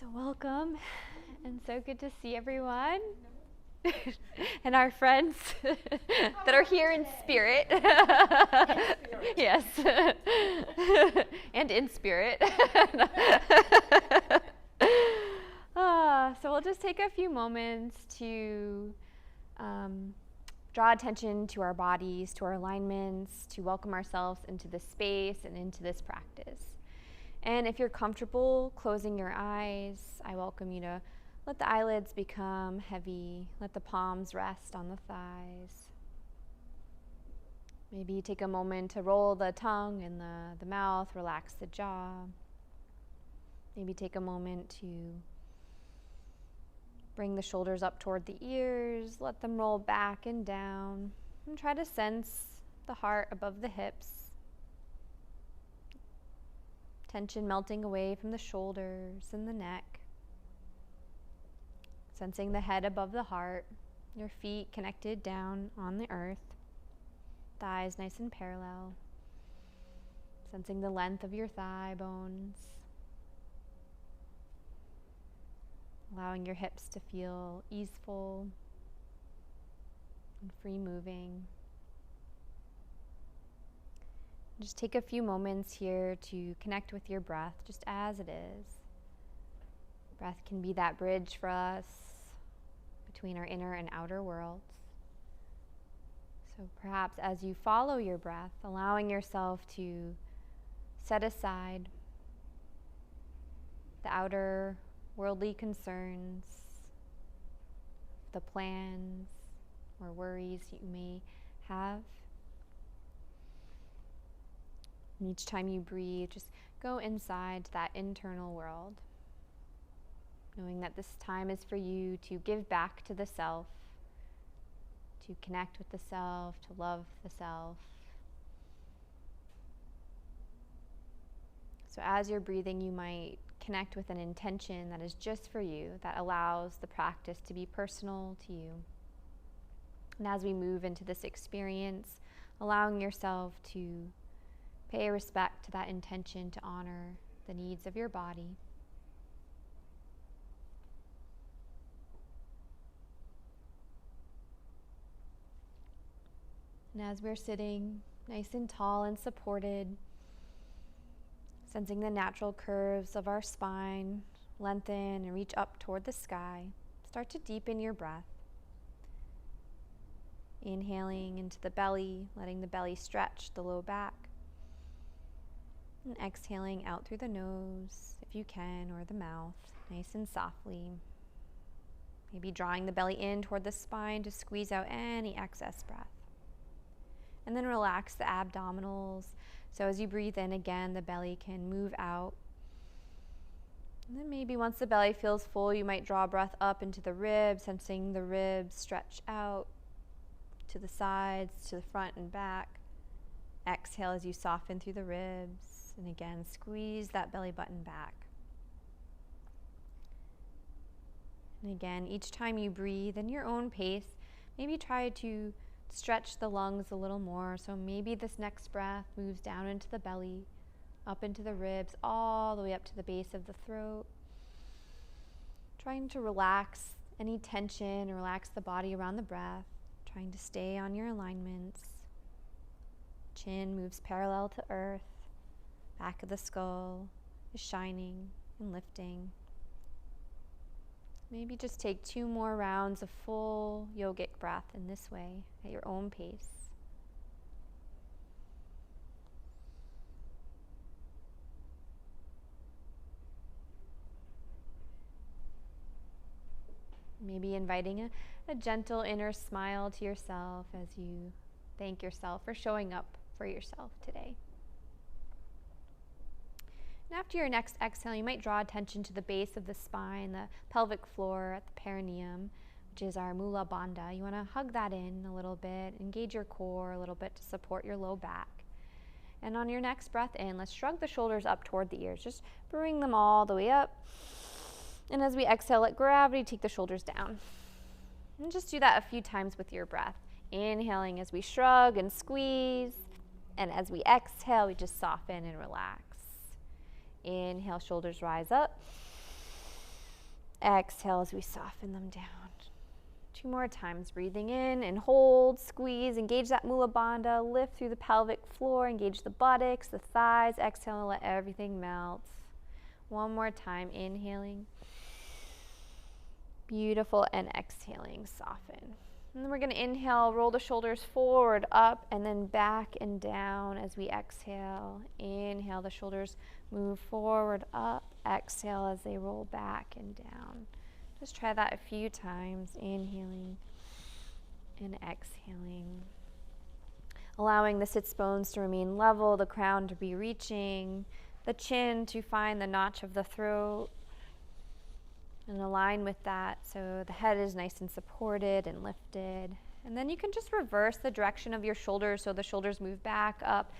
So welcome, and so good to see everyone, and our friends that are here in spirit. Yes, and in spirit. So we'll just take a few moments to draw attention to our bodies, to our alignments, to welcome ourselves into this space and into this practice. And if you're comfortable closing your eyes, I welcome you to let the eyelids become heavy. Let the palms rest on the thighs. Maybe take a moment to roll the tongue and the mouth, relax the jaw. Maybe take a moment to bring the shoulders up toward the ears, let them roll back and down, and try to sense the heart above the hips. Tension melting away from the shoulders and the neck. Sensing the head above the heart, your feet connected down on the earth, thighs nice and parallel. Sensing the length of your thigh bones. Allowing your hips to feel easeful and free moving. Just take a few moments here to connect with your breath just as it is. Breath can be that bridge for us between our inner and outer worlds. So perhaps as you follow your breath, allowing yourself to set aside the outer worldly concerns, the plans or worries you may have. And each time you breathe, just go inside to that internal world, knowing that this time is for you to give back to the self, to connect with the self, to love the self. So as you're breathing, you might connect with an intention that is just for you, that allows the practice to be personal to you. And as we move into this experience, allowing yourself to pay respect to that intention to honor the needs of your body. And as we're sitting nice and tall and supported, sensing the natural curves of our spine lengthen and reach up toward the sky, start to deepen your breath. Inhaling into the belly, letting the belly stretch the low back. And exhaling out through the nose, if you can, or the mouth, nice and softly. Maybe drawing the belly in toward the spine to squeeze out any excess breath. And then relax the abdominals. So as you breathe in again, the belly can move out. And then maybe once the belly feels full, you might draw breath up into the ribs, sensing the ribs stretch out to the sides, to the front and back. Exhale as you soften through the ribs. And again, squeeze that belly button back. And again, each time you breathe in your own pace, maybe try to stretch the lungs a little more. So maybe this next breath moves down into the belly, up into the ribs, all the way up to the base of the throat. Trying to relax any tension, relax the body around the breath. Trying to stay on your alignments. Chin moves parallel to earth. Back of the skull is shining and lifting. Maybe just take 2 more rounds of full yogic breath in this way at your own pace. Maybe inviting a gentle inner smile to yourself as you thank yourself for showing up for yourself today. And after your next exhale, you might draw attention to the base of the spine, the pelvic floor at the perineum, which is our mula bandha. You want to hug that in a little bit, engage your core a little bit to support your low back. And on your next breath in, let's shrug the shoulders up toward the ears. Just bring them all the way up. And as we exhale, let gravity take the shoulders down. And just do that a few times with your breath. Inhaling as we shrug and squeeze. And as we exhale, we just soften and relax. Inhale, shoulders rise up. Exhale as we soften them down. 2 more times, breathing in and hold, squeeze, engage that Mula Bandha, lift through the pelvic floor, engage the buttocks, the thighs, exhale and let everything melt. 1 more time, inhaling. Beautiful, and exhaling, soften. And then we're going to inhale, roll the shoulders forward, up, and then back and down as we exhale. Inhale, the shoulders move forward, up, exhale as they roll back and down. Just try that a few times, inhaling and exhaling. Allowing the sits bones to remain level, the crown to be reaching, the chin to find the notch of the throat, and align with that so the head is nice and supported and lifted. And then you can just reverse the direction of your shoulders so the shoulders move back up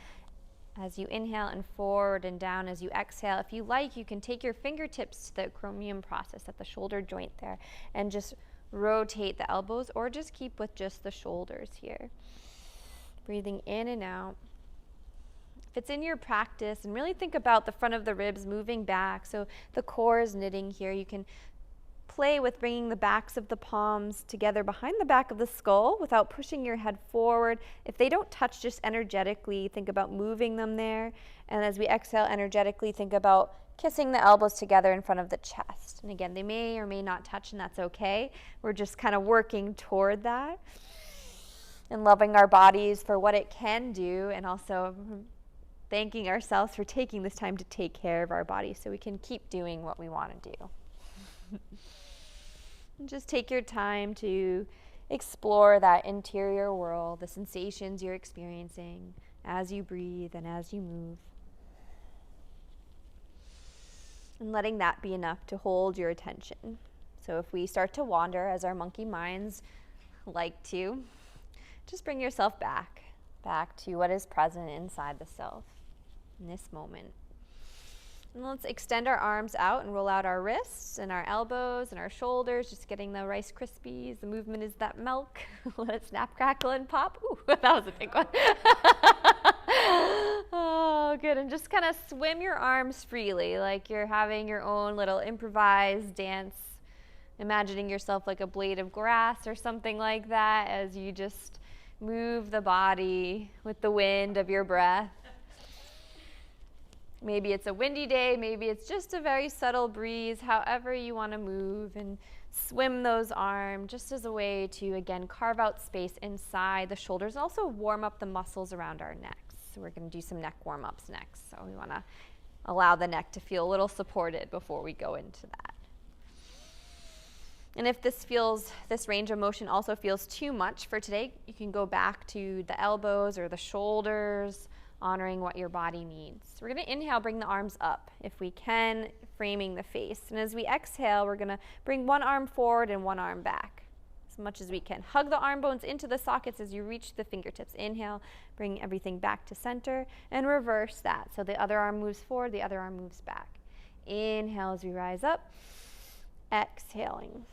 as you inhale and forward and down as you exhale. If you like, you can take your fingertips to the acromion process at the shoulder joint there and just rotate the elbows, or just keep with just the shoulders here. Breathing in and out. If it's in your practice, and really think about the front of the ribs moving back, so the core is knitting here. You can play with bringing the backs of the palms together behind the back of the skull without pushing your head forward. If they don't touch, just energetically think about moving them there. And as we exhale energetically, think about kissing the elbows together in front of the chest. And again, they may or may not touch, and that's okay. We're just kind of working toward that and loving our bodies for what it can do, and also thanking ourselves for taking this time to take care of our bodies so we can keep doing what we want to do. Just take your time to explore that interior world, the sensations you're experiencing as you breathe and as you move. And letting that be enough to hold your attention. So if we start to wander, as our monkey minds like to, just bring yourself back to what is present inside the self in this moment. And let's extend our arms out and roll out our wrists and our elbows and our shoulders, just getting the Rice Krispies. The movement is that milk. Let it snap, crackle, and pop. Ooh, that was a big one. Oh, good. And just kind of swim your arms freely, like you're having your own little improvised dance, imagining yourself like a blade of grass or something like that as you just move the body with the wind of your breath. Maybe it's a windy day, maybe it's just a very subtle breeze, however you want to move and swim those arms just as a way to, again, carve out space inside the shoulders and also warm up the muscles around our necks. So we're going to do some neck warm-ups next. So we want to allow the neck to feel a little supported before we go into that. And if this range of motion also feels too much for today, you can go back to the elbows or the shoulders, honoring what your body needs. So we're going to inhale, bring the arms up, if we can, framing the face. And as we exhale, we're going to bring one arm forward and one arm back as much as we can. Hug the arm bones into the sockets as you reach the fingertips. Inhale, bring everything back to center, and reverse that. So the other arm moves forward, the other arm moves back. Inhale as we rise up, exhaling.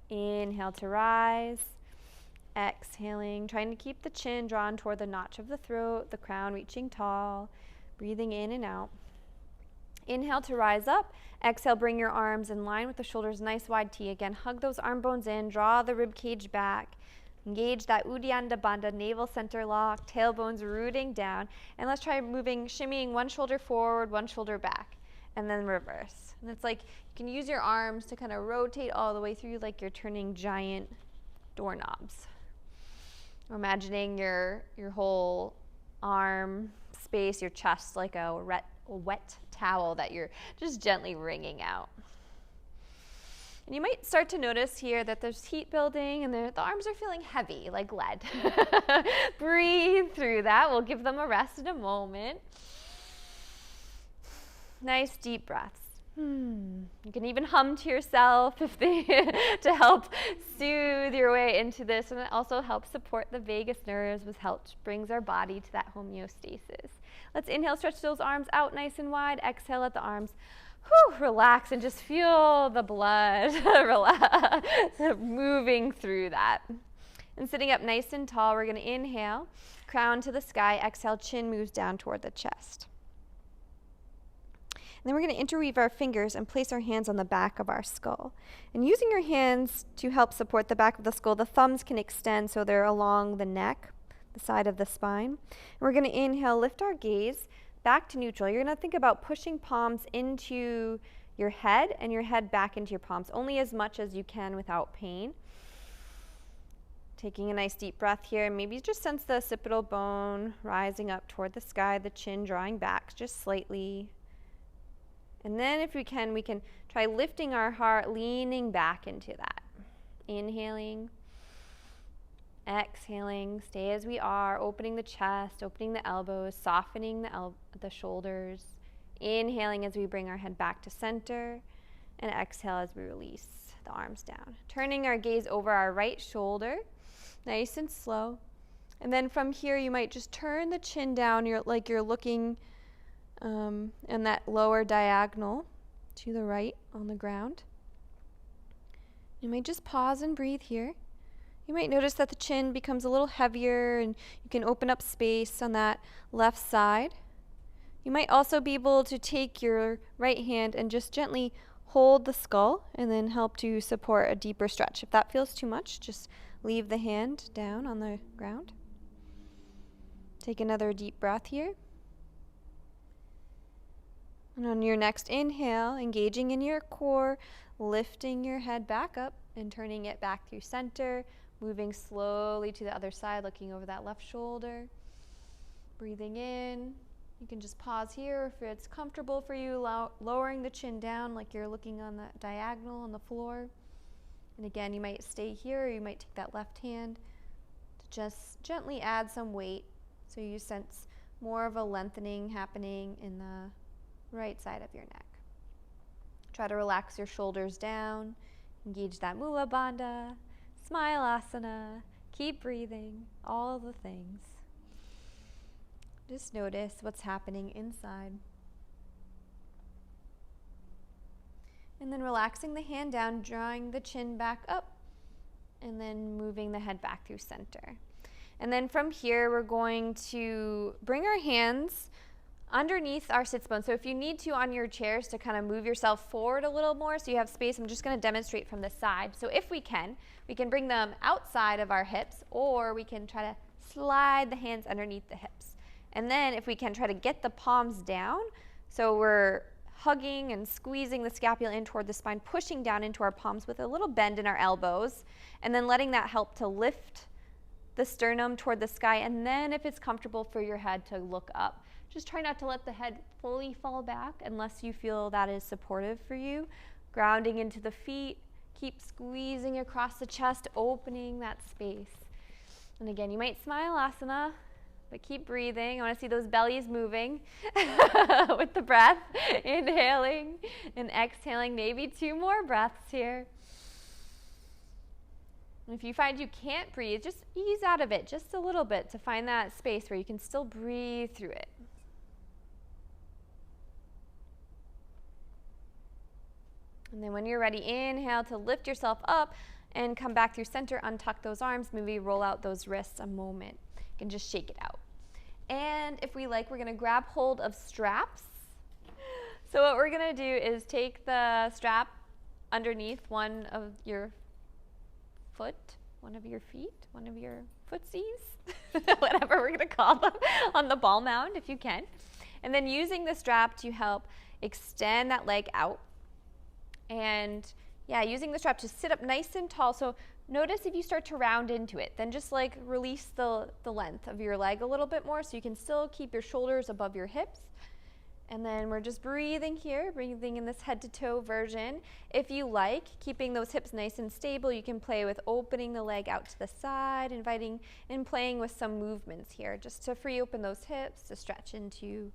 Inhale to rise. Exhaling, trying to keep the chin drawn toward the notch of the throat, the crown reaching tall, breathing in and out. Inhale to rise up. Exhale, bring your arms in line with the shoulders, nice wide T. Again, hug those arm bones in, draw the rib cage back. Engage that Uddiyana Bandha, navel center lock, tailbones rooting down. And let's try shimmying one shoulder forward, one shoulder back, and then reverse. And it's like you can use your arms to kind of rotate all the way through like you're turning giant doorknobs. Or imagining your whole arm space, your chest, like a wet towel that you're just gently wringing out. And you might start to notice here that there's heat building and the arms are feeling heavy, like lead. Breathe through that. We'll give them a rest in a moment. Nice deep breaths. You can even hum to yourself to help soothe your way into this, and it also helps support the vagus nerves, which brings our body to that homeostasis. Let's inhale, stretch those arms out nice and wide. Exhale, let the arms relax and just feel the blood moving through that. And sitting up nice and tall, we're going to inhale, crown to the sky. Exhale, chin moves down toward the chest. then we're going to interweave our fingers and place our hands on the back of our skull. And using your hands to help support the back of the skull, the thumbs can extend so they're along the neck, the side of the spine. And we're going to inhale, lift our gaze back to neutral. You're going to think about pushing palms into your head and your head back into your palms, only as much as you can without pain. Taking a nice deep breath here, and maybe just sense the occipital bone rising up toward the sky, the chin drawing back just slightly. And then if we can try lifting our heart, leaning back into that. Inhaling, exhaling, stay as we are, opening the chest, opening the elbows, softening the shoulders. Inhaling as we bring our head back to center, and exhale as we release the arms down. Turning our gaze over our right shoulder, nice and slow. And then from here, you might just turn the chin down, like you're looking in that lower diagonal to the right on the ground. You might just pause and breathe here. You might notice that the chin becomes a little heavier and you can open up space on that left side. You might also be able to take your right hand and just gently hold the skull and then help to support a deeper stretch. If that feels too much, just leave the hand down on the ground. Take another deep breath here. And on your next inhale, engaging in your core, lifting your head back up and turning it back through center, moving slowly to the other side, looking over that left shoulder. Breathing in. You can just pause here if it's comfortable for you, lowering the chin down like you're looking on the diagonal on the floor. And again, you might stay here, or you might take that left hand to just gently add some weight so you sense more of a lengthening happening in the right side of your neck. Try to relax your shoulders down, engage that Mula Bandha, Smileasana, keep breathing, all the things. Just notice what's happening inside. And then relaxing the hand down, drawing the chin back up, and then moving the head back through center. And then from here, we're going to bring our hands underneath our sits bone. So if you need to on your chairs to kind of move yourself forward a little more so you have space, I'm just going to demonstrate from the side. So if we can bring them outside of our hips, or we can try to slide the hands underneath the hips. And then if we can try to get the palms down, so we're hugging and squeezing the scapula in toward the spine, pushing down into our palms with a little bend in our elbows, and then letting that help to lift the sternum toward the sky. And then if it's comfortable for your head to look up, just try not to let the head fully fall back unless you feel that is supportive for you. Grounding into the feet, keep squeezing across the chest, opening that space. And again, you might Smileasana, but keep breathing. I want to see those bellies moving with the breath. Inhaling and exhaling, maybe 2 more breaths here. And if you find you can't breathe, just ease out of it just a little bit to find that space where you can still breathe through it. And then when you're ready, inhale to lift yourself up and come back through center, untuck those arms, maybe roll out those wrists a moment. You can just shake it out. And if we like, we're going to grab hold of straps. So what we're going to do is take the strap underneath one of your foot, one of your feet, one of your footsies, whatever we're going to call them, on the ball mound if you can. And then using the strap to help extend that leg out. And yeah, using the strap to sit up nice and tall. So notice if you start to round into it, then just like release the length of your leg a little bit more so you can still keep your shoulders above your hips. And then we're just breathing here, breathing in this head to toe version. If you like, keeping those hips nice and stable, you can play with opening the leg out to the side, inviting and playing with some movements here just to free open those hips, to stretch into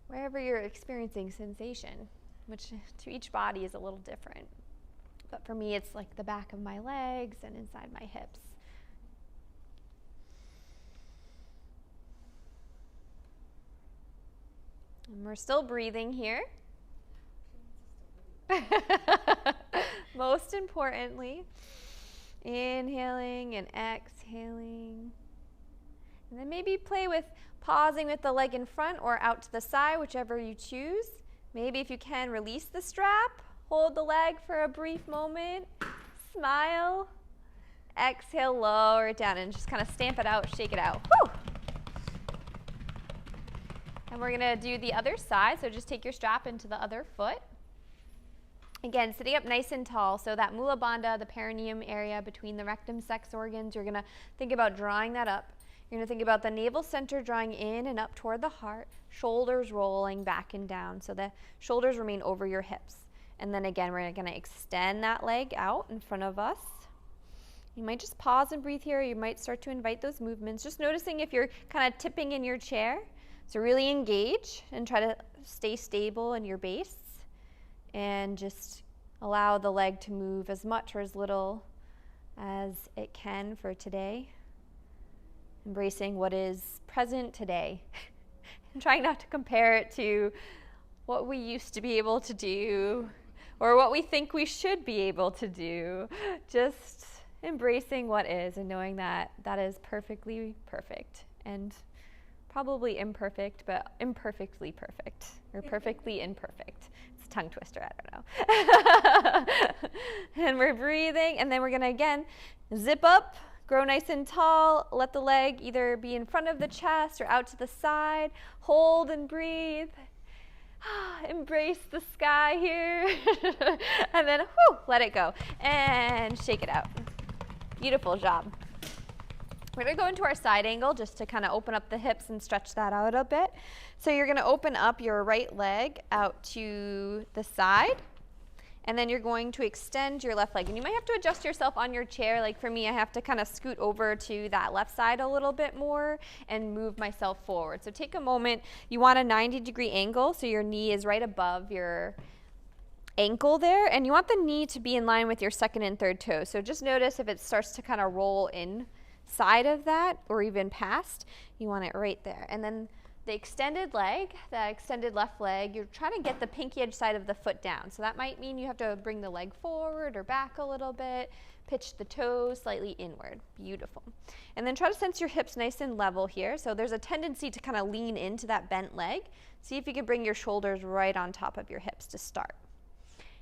wherever you're experiencing sensation, which to each body is a little different. But for me, it's like the back of my legs and inside my hips. And we're still breathing here. Most importantly, inhaling and exhaling. And then maybe play with pausing with the leg in front or out to the side, whichever you choose. Maybe if you can, release the strap, hold the leg for a brief moment, smile, exhale, lower it down, and just kind of stamp it out, shake it out. Woo! And we're gonna do the other side, so just take your strap into the other foot. Again, sitting up nice and tall, so that mula bandha, the perineum area between the rectum, sex organs, you're gonna think about drawing that up. You're gonna think about the navel center drawing in and up toward the heart, shoulders rolling back and down, so the shoulders remain over your hips. And then again, we're gonna extend that leg out in front of us. You might just pause and breathe here. You might start to invite those movements. Just noticing if you're kind of tipping in your chair. So really engage and try to stay stable in your base. And just allow the leg to move as much or as little as it can for today. Embracing what is present today. And trying not to compare it to what we used to be able to do or what we think we should be able to do. Just embracing what is and knowing that that is perfectly perfect and probably imperfect, but imperfectly perfect or perfectly imperfect. It's a tongue twister, I don't know. And we're breathing, and then we're gonna again zip up, grow nice and tall, let the leg either be in front of the chest or out to the side, hold and breathe. Embrace the sky here. And then let it go and shake it out. Beautiful job. We're going to go into our side angle just to kind of open up the hips and stretch that out a bit. So you're going to open up your right leg out to the side, and then you're going to extend your left leg. And you might have to adjust yourself on your chair. Like for me, I have to kind of scoot over to that left side a little bit more and move myself forward. So take a moment. You want a 90-degree angle, so your knee is right above your ankle there, and you want the knee to be in line with your second and third toes. So just notice if it starts to kind of roll inside of that or even past, you want it right there. And then the extended leg, that extended left leg, you're trying to get the pinky edge side of the foot down. So that might mean you have to bring the leg forward or back a little bit, pitch the toes slightly inward. Beautiful. And then try to sense your hips nice and level here. So there's a tendency to kind of lean into that bent leg. See if you can bring your shoulders right on top of your hips to start.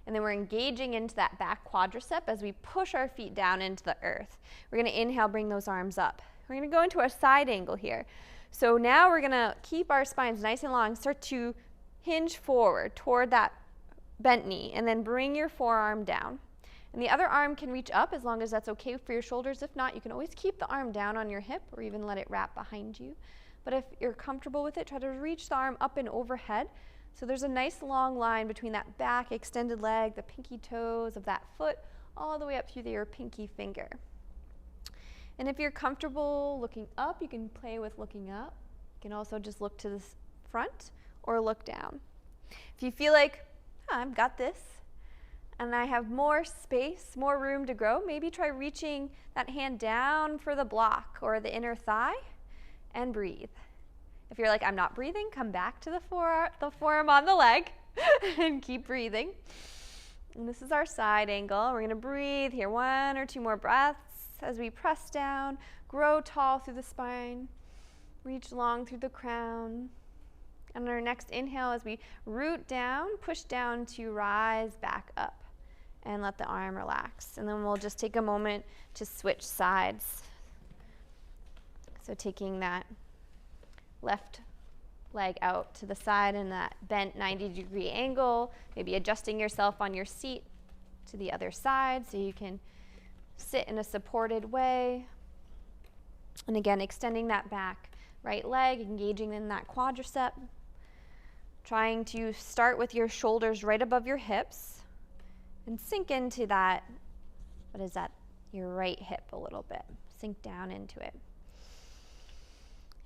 And then we're engaging into that back quadricep as we push our feet down into the earth. We're going to inhale, bring those arms up. We're going to go into a side angle here. So now we're going to keep our spines nice and long, start to hinge forward toward that bent knee, and then bring your forearm down. And the other arm can reach up as long as that's okay for your shoulders. If not, you can always keep the arm down on your hip or even let it wrap behind you. But if you're comfortable with it, try to reach the arm up and overhead. So there's a nice long line between that back extended leg, the pinky toes of that foot, all the way up through your pinky finger. And if you're comfortable looking up, you can play with looking up. You can also just look to the front or look down. If you feel like, I've got this, and I have more space, more room to grow, maybe try reaching that hand down for the block or the inner thigh and breathe. If you're like, I'm not breathing, come back to the forearm on the leg and keep breathing. And this is our side angle. We're going to breathe here 1 or 2 more breaths as we press down, grow tall through the spine, reach long through the crown. And on our next inhale, as we root down, push down to rise back up and let the arm relax. And then we'll just take a moment to switch sides. So taking that left leg out to the side in that bent 90-degree angle, maybe adjusting yourself on your seat to the other side so you can sit in a supported way. And again, extending that back right leg, engaging in that quadricep, trying to start with your shoulders right above your hips and sink into that, what is that, your right hip a little bit, sink down into it.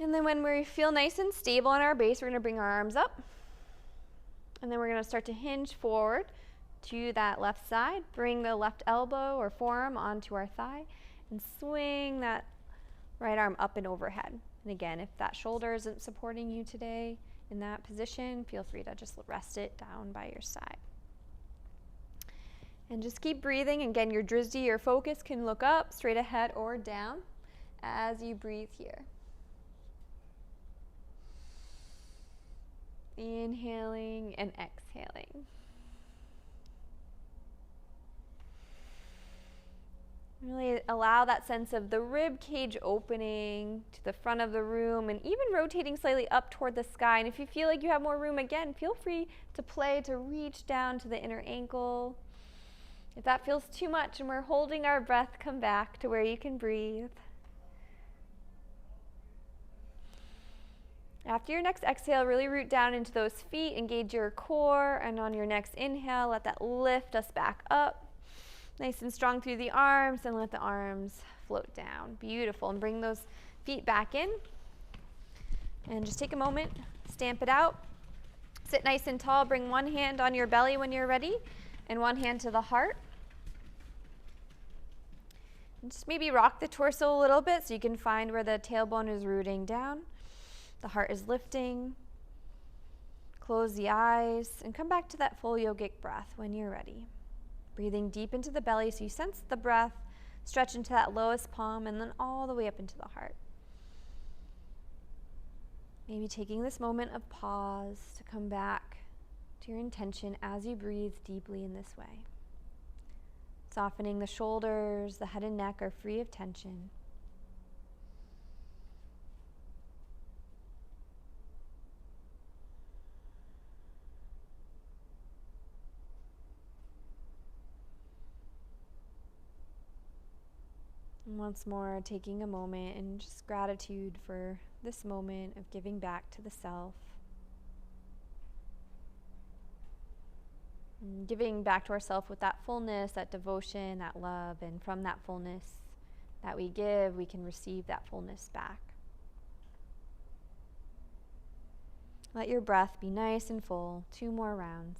And then when we feel nice and stable in our base, we're going to bring our arms up. And then we're going to start to hinge forward to that left side. Bring the left elbow or forearm onto our thigh and swing that right arm up and overhead. And again, if that shoulder isn't supporting you today in that position, feel free to just rest it down by your side. And just keep breathing. Again, your drishti, your focus can look up, straight ahead, or down as you breathe here. Inhaling and exhaling. Really allow that sense of the rib cage opening to the front of the room and even rotating slightly up toward the sky. And if you feel like you have more room, again, feel free to play to reach down to the inner ankle. If that feels too much and we're holding our breath, come back to where you can breathe. After your next exhale, really root down into those feet, engage your core, and on your next inhale, let that lift us back up. Nice and strong through the arms, and let the arms float down. Beautiful. And bring those feet back in. And just take a moment, stamp it out. Sit nice and tall. Bring one hand on your belly when you're ready, and one hand to the heart. And just maybe rock the torso a little bit so you can find where the tailbone is rooting down. The heart is lifting. Close the eyes and come back to that full yogic breath when you're ready. Breathing deep into the belly so you sense the breath stretch into that lowest palm and then all the way up into the heart. Maybe taking this moment of pause to come back to your intention as you breathe deeply in this way. Softening the shoulders, the head and neck are free of tension. And once more, taking a moment and just gratitude for this moment of giving back to the self. And giving back to ourselves with that fullness, that devotion, that love, and from that fullness that we give, we can receive that fullness back. Let your breath be nice and full. 2 more rounds.